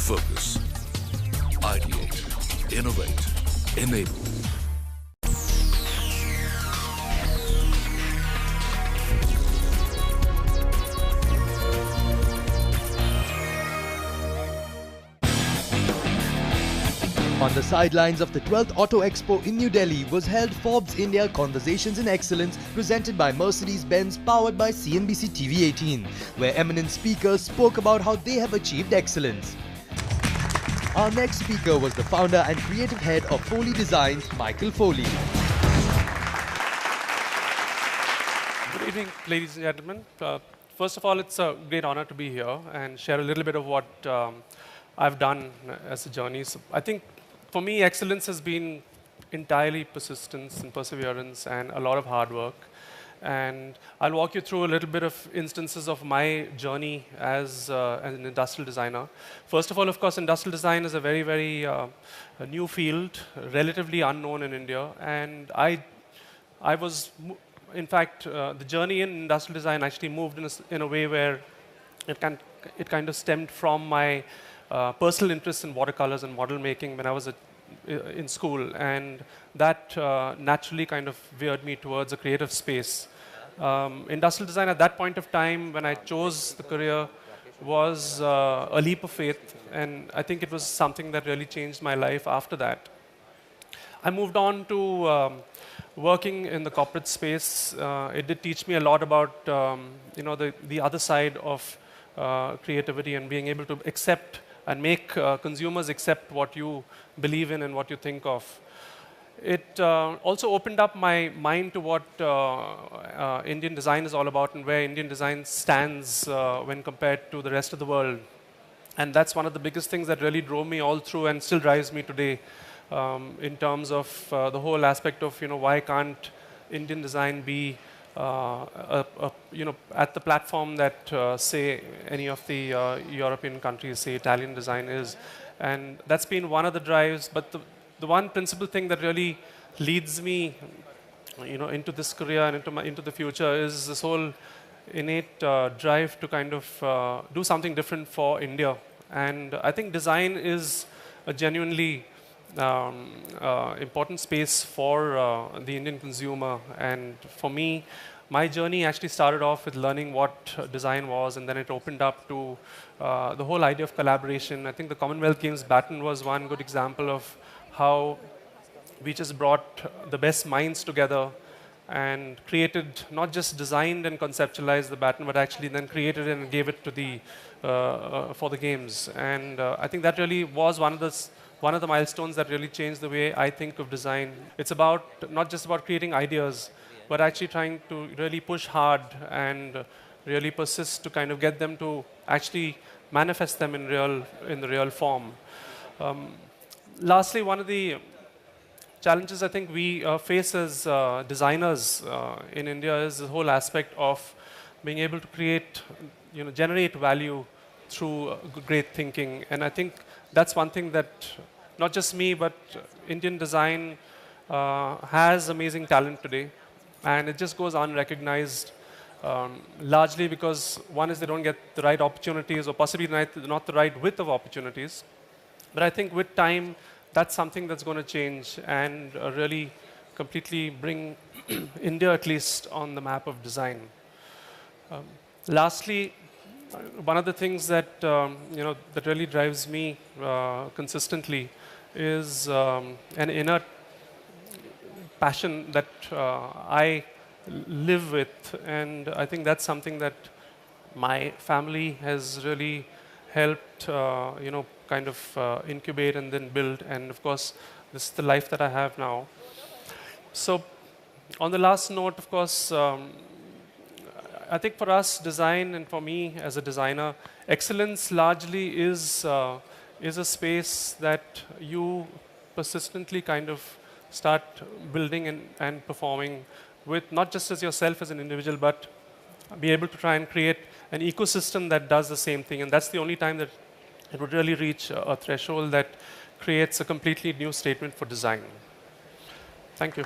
Focus. Ideate. Innovate. Enable. On the sidelines of the 12th Auto Expo in New Delhi was held Forbes India Conversations in Excellence, presented by Mercedes-Benz, powered by CNBC TV 18, where eminent speakers spoke about how they have achieved excellence. Our next speaker was the founder and creative head of Foley Designs, Michael Foley. Good evening, ladies and gentlemen. First of all, it's a great honor to be here and share a little bit of what I've done as a journey. So I think for me, excellence has been entirely persistence and perseverance and a lot of hard work. And I'll walk you through a little bit of instances of my journey as an industrial designer. First of all, of course, industrial design is a very, very a new field, relatively unknown in India. And I was, in fact, the journey in industrial design actually moved in a way where it kind of stemmed from my personal interest in watercolors and model making when I was in school, and that naturally kind of veered me towards a creative space. Industrial design at that point of time, when I chose the career, was a leap of faith, and I think it was something that really changed my life after that. I moved on to working in the corporate space. It did teach me a lot about the other side of creativity and being able to accept and make consumers accept what you believe in and what you think of. It also opened up my mind to what Indian design is all about and where Indian design stands when compared to the rest of the world. And that's one of the biggest things that really drove me all through and still drives me today in terms of the whole aspect of, why can't Indian design be at the platform that, say, any of the European countries, say, Italian design is. And that's been one of the drives. But the one principal thing that really leads me, into this career and into the future is this whole innate drive to kind of do something different for India. And I think design is a genuinely important space for the Indian consumer. And for me, my journey actually started off with learning what design was, and then it opened up to the whole idea of collaboration. I think the Commonwealth Games baton was one good example of how we just brought the best minds together and created, not just designed and conceptualized the baton, but actually then created it and gave it to for the games. And I think that really was one of the milestones that really changed the way I think of design. It's not just about creating ideas, but actually trying to really push hard and really persist to kind of get them to actually manifest them in the real form. Lastly, one of the challenges I think we face as designers in India is the whole aspect of being able to create, generate value through great thinking. And I think that's one thing that not just me, but Indian design has amazing talent today. And it just goes unrecognized, largely because one is they don't get the right opportunities or possibly not the right width of opportunities. But I think with time, that's something that's going to change and really completely bring India at least on the map of design. Lastly, one of the things that that really drives me consistently is an inner passion that I live with, and I think that's something that my family has really helped, kind of incubate and then build. And of course, this is the life that I have now. So, on the last note, of course, I think for us, design, and for me as a designer, excellence largely is a space that you persistently kind of start building and performing with, not just as yourself as an individual, but be able to try and create an ecosystem that does the same thing. And that's the only time that it would really reach a threshold that creates a completely new statement for design. Thank you.